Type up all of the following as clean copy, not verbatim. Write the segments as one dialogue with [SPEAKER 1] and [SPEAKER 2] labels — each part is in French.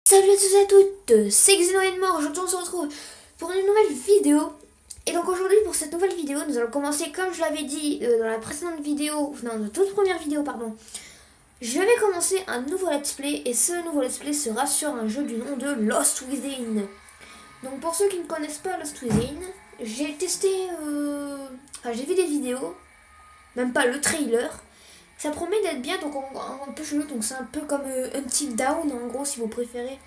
[SPEAKER 1] Salut à tous et à toutes, c'est Xenoenmore. Aujourd'hui on se retrouve pour une nouvelle vidéo. Et donc aujourd'hui pour cette nouvelle vidéo nous allons commencer comme je l'avais dit dans la précédente vidéo, non, dans la toute première vidéo pardon. Je vais commencer un nouveau let's play et ce nouveau let's play sera sur un jeu du nom de Lost Within. Donc pour ceux qui ne connaissent pas Lost Within, j'ai testé, j'ai vu des vidéos, même pas le trailer. Ça promet d'être bien, donc un peu chelou, donc c'est un peu comme Until Dawn en gros si vous préférez.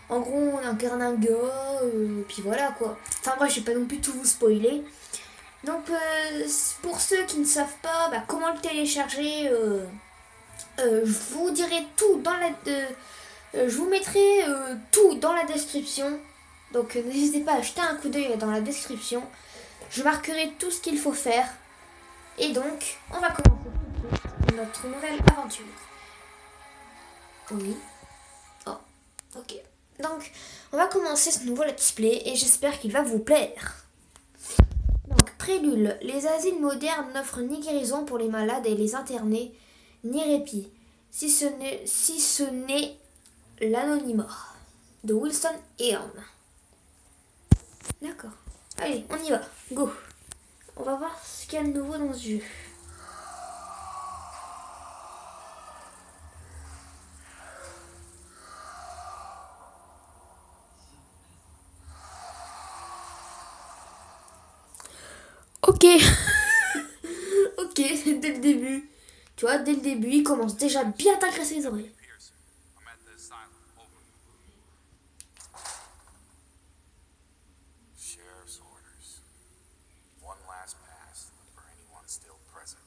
[SPEAKER 1] En gros, on incarne un gars, puis voilà quoi. Enfin bref, je vais pas non plus tout vous spoiler. Donc pour ceux qui ne savent pas comment le télécharger, je vous dirai tout dans la... je vous mettrai tout dans la description. Donc n'hésitez pas à jeter un coup d'œil dans la description. Je marquerai tout ce qu'il faut faire. Et donc, on va commencer tout de suite notre nouvelle aventure. Oui. Oh, ok. Donc, on va commencer ce nouveau let's play et j'espère qu'il va vous plaire. Donc, prélude. Les asiles modernes n'offrent ni guérison pour les malades et les internés, ni répit, si ce n'est l'anonymat de Wilson Earn. D'accord. Allez, on y va. Go. On va voir ce qu'il y a de nouveau dans ce jeu. Ok. Ok, dès le début. Tu vois, dès le début, il commence déjà bien à t'agresser les oreilles.
[SPEAKER 2] Sheriff's orders. One last pass for anyone still present.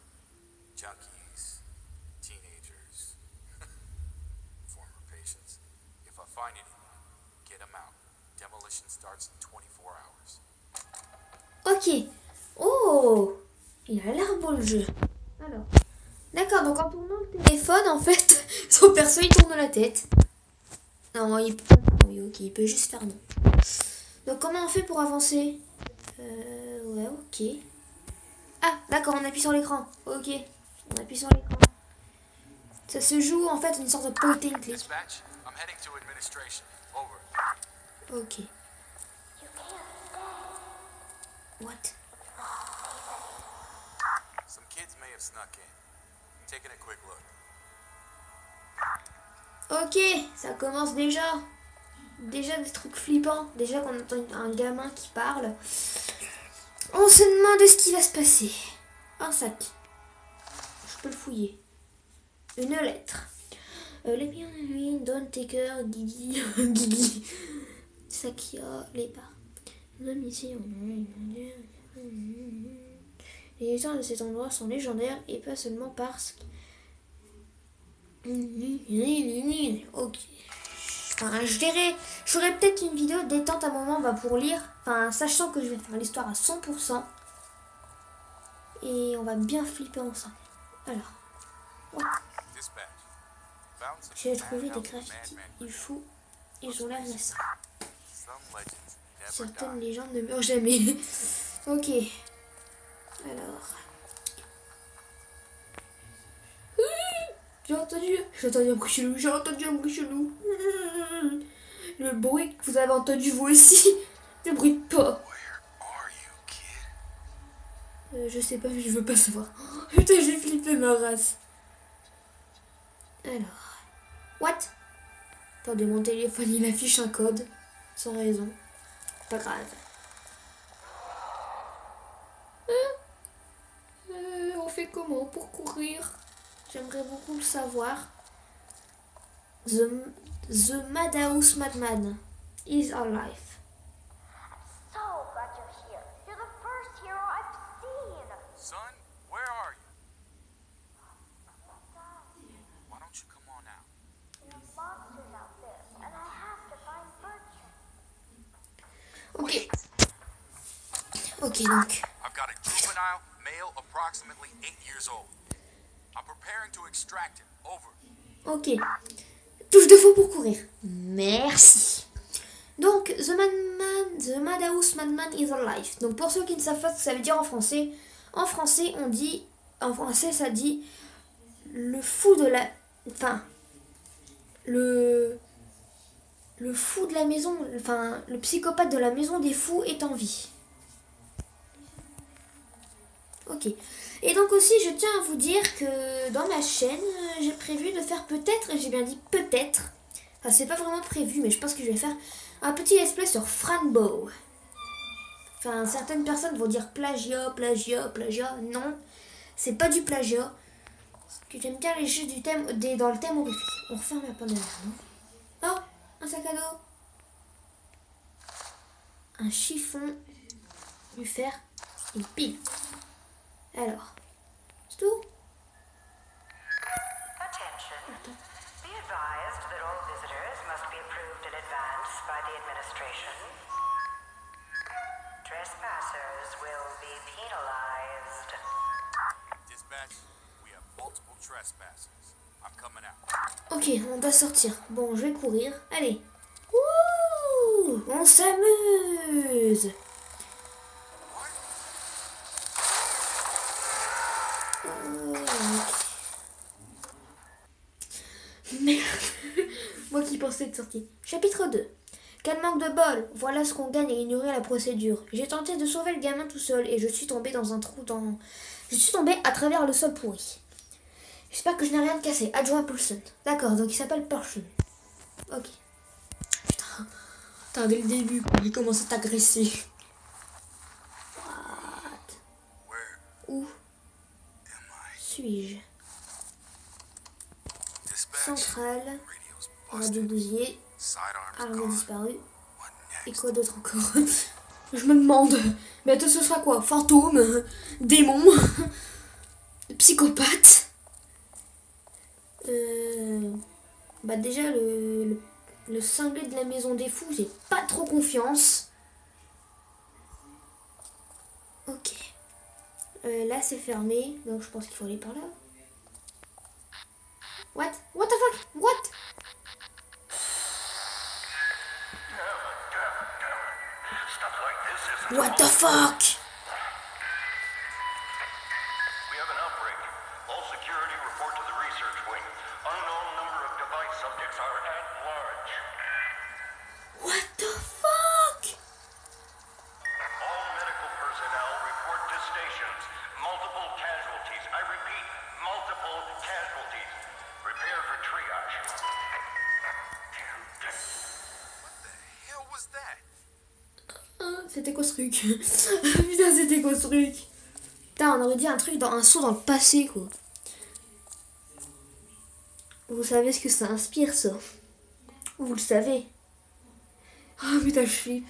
[SPEAKER 2] Junkies, teenagers, former patients. If I find anyone, get them out. Demolition starts in 24 hours.
[SPEAKER 1] Ok. Oh, il a l'air beau le jeu. Alors. D'accord, donc en tournant le téléphone, en fait, son perso il tourne la tête. Non, il peut pas. Oui, ok, il peut juste faire non. Donc comment on fait pour avancer? Ouais, ok. Ah, d'accord, on appuie sur l'écran. Ok, on appuie sur l'écran. Ça se joue en fait une sorte de point and click.
[SPEAKER 2] Dispatch, I'm heading to administration. Over.
[SPEAKER 1] Ok. What?
[SPEAKER 2] Some kids may have snuck in. I'm taking a quick look.
[SPEAKER 1] Ok, ça commence déjà. Déjà des trucs flippants. Déjà qu'on entend un gamin qui parle. On se demande ce qui va se passer. Un sac. Je peux le fouiller. Une lettre. Les biens de nuit, Don Taker, Guigui, Guigui, Sakia, les pas. Même ici, les histoires de cet endroit sont légendaires et pas seulement parce que. Ok. Enfin, j'aurais peut-être une vidéo détente à un moment pour lire. Enfin, sachant que je vais faire l'histoire à 100%. Et on va bien flipper ensemble. Alors. Ouais.
[SPEAKER 2] Dispatch. Found some
[SPEAKER 1] J'ai trouvé des
[SPEAKER 2] madhouse
[SPEAKER 1] graffitis.
[SPEAKER 2] madman
[SPEAKER 1] Il faut. Ils ont l'air récents.
[SPEAKER 2] Some legends never
[SPEAKER 1] Certaines
[SPEAKER 2] die.
[SPEAKER 1] légendes ne meurent jamais. Ok. Alors. J'ai entendu un bruit chelou. J'ai entendu un bruit chelou. Le bruit que vous avez entendu vous aussi. Ne bruite pas.
[SPEAKER 2] Where are you, kid?
[SPEAKER 1] Je sais pas, mais je veux pas savoir. Oh, putain, j'ai flippé ma race. Alors. What? Attendez, mon téléphone il affiche un code. Sans raison. Pas grave. On fait comment pour courir? J'aimerais beaucoup le savoir. The Madhouse Madman is alive.
[SPEAKER 3] So glad you're here. You're the first hero I've seen.
[SPEAKER 2] Son, where are you? Why don't you come on out?
[SPEAKER 3] There are monsters out there, and I have to find Bertrand.
[SPEAKER 1] Ok. Ok, donc.
[SPEAKER 2] I've got a juvenile, male, approximately 8 years old. I'm preparing to extract him. Over.
[SPEAKER 1] Ok. Touche de faux pour courir. Merci. Donc, The Madhouse Madman is alive. Donc, pour ceux qui ne savent pas ce que ça veut dire en français, on dit. En français, ça dit. Le fou de la. Enfin. Le. le fou de la maison, enfin le psychopathe de la maison des fous est en vie. Ok. Et donc aussi, je tiens à vous dire que dans ma chaîne, j'ai prévu de faire peut-être, et j'ai bien dit peut-être, enfin c'est pas vraiment prévu, mais je pense que je vais faire un petit let's play sur Franbow. Enfin, certaines personnes vont dire plagiat, plagiat, plagiat. Non, c'est pas du plagiat. Parce que j'aime bien les choses du thème, dans le thème horrifique. On referme la porte de la main. Oh, un sac à dos. Un chiffon, du fer, une pile. Alors, c'est tout.
[SPEAKER 4] Attention. Be advised that all visitors must be approved in advance by the administration. Trespassers will be penalized.
[SPEAKER 2] Dispatch, we have multiple trespassers. I'm coming out.
[SPEAKER 1] Ok, on doit sortir. Bon, je vais courir. Allez. Ouh, on s'amuse. Merde. Moi qui pensais être sortie. Chapitre 2. Quel manque de bol. Voilà ce qu'on gagne à ignorer la procédure. J'ai tenté de sauver le gamin tout seul et je suis tombée dans un trou dans... Je suis tombée à travers le sol pourri. J'espère que je n'ai rien de cassé. Adjoint Paulson. D'accord, donc il s'appelle Paulson. Ok. Putain, dès le début, il commence à t'agresser. What? Où suis-je? Centrale, radio bousier, arme disparue. Et quoi d'autre encore? Je me demande. Mais attends, ce sera quoi? Fantôme? Démon? Psychopathe? Bah déjà le cinglé de la maison des fous, j'ai pas trop confiance. Ok. Là c'est fermé, donc je pense qu'il faut aller par là. What? What the fuck? What? What the fuck?
[SPEAKER 5] We have an outbreak. All security report to the research wing. Unknown number of device subjects are at large.
[SPEAKER 1] What the fuck?
[SPEAKER 5] All medical personnel report to stations. Multiple casualties. I repeat, multiple casualties. Prepare for triage.
[SPEAKER 2] What the hell was that?
[SPEAKER 1] C'était quoi ce truc? Putain, c'était quoi ce truc? Putain, on aurait dit un saut dans le passé, quoi. Vous savez ce que ça inspire, ça? Vous le savez. Oh putain, je flippe.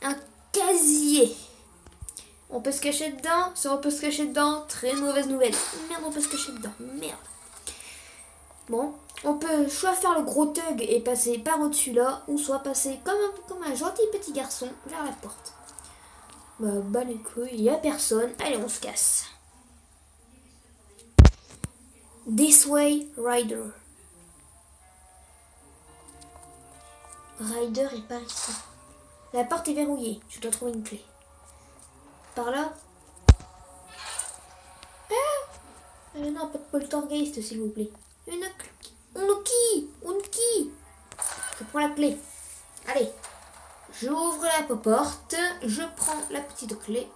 [SPEAKER 1] Un casier. On peut se cacher dedans. Ça, on peut se cacher dedans. Très mauvaise nouvelle. Merde, on peut se cacher dedans. Merde. Bon, on peut soit faire le gros thug et passer par au-dessus là, ou soit passer comme un gentil petit garçon vers la porte. Bah les couilles, il n'y a personne. Allez, on se casse. This way, Ryder. Ryder est par ici. La porte est verrouillée. Je dois trouver une clé. Par là. Ah non, pas de poltergeist, s'il vous plaît. Une qui. Je prends la clé. Allez. J'ouvre la porte. Je prends la petite clé.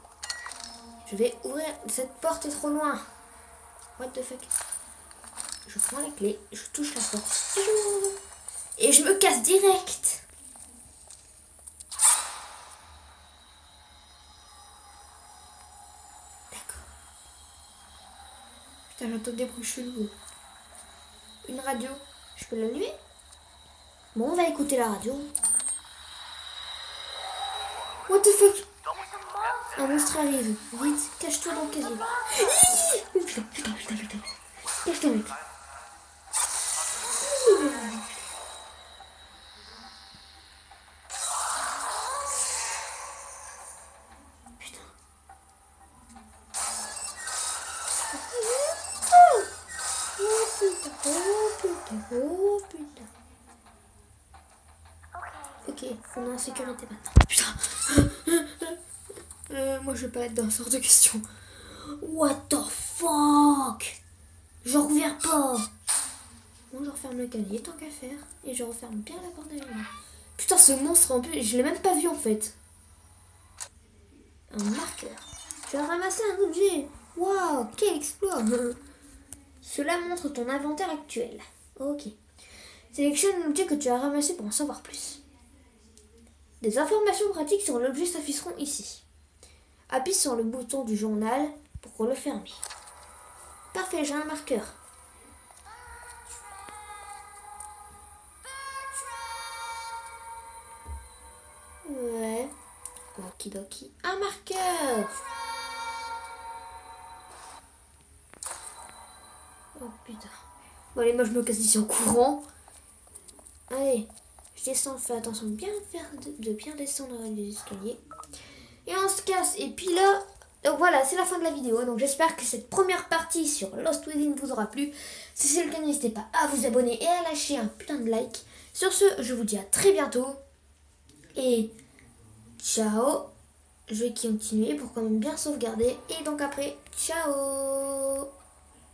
[SPEAKER 1] Je vais ouvrir. Cette porte est trop loin. What the fuck? Je prends la clé. Je touche la porte. Et je me casse direct. D'accord. Putain, j'entends des bruits chelous. Une radio. Je peux l'allumer? Bon, on va écouter la radio. What the fuck? Un monstre arrive. Vite, cache-toi dans le casier. Oh, putain. Cache-toi, mec. Oh putain. Ok, on est en sécurité maintenant. Putain. Moi je vais pas être dans ce genre de questions. What the fuck? Je reviens pas. Bon, je referme le casier tant qu'à faire. Et je referme bien la porte derrière moi. Putain, ce monstre, en plus, je l'ai même pas vu en fait. Un marqueur. Tu as ramassé un objet. Waouh, quel exploit. Cela montre ton inventaire actuel. Ok. Sélectionne l'objet que tu as ramassé pour en savoir plus. Des informations pratiques sur l'objet s'afficheront ici. Appuie sur le bouton du journal pour le fermer. Parfait, j'ai un marqueur. Ouais. Okidoki. Un marqueur. Oh putain. Bon allez, moi je me casse d'ici en courant. Allez, je descends, fais attention de bien descendre les escaliers. Et on se casse. Et puis là, donc voilà, c'est la fin de la vidéo. Donc j'espère que cette première partie sur Lost Within vous aura plu. Si c'est le cas, n'hésitez pas à vous abonner et à lâcher un putain de like. Sur ce, je vous dis à très bientôt. Et ciao. Je vais continuer pour quand même bien sauvegarder. Et donc après, ciao.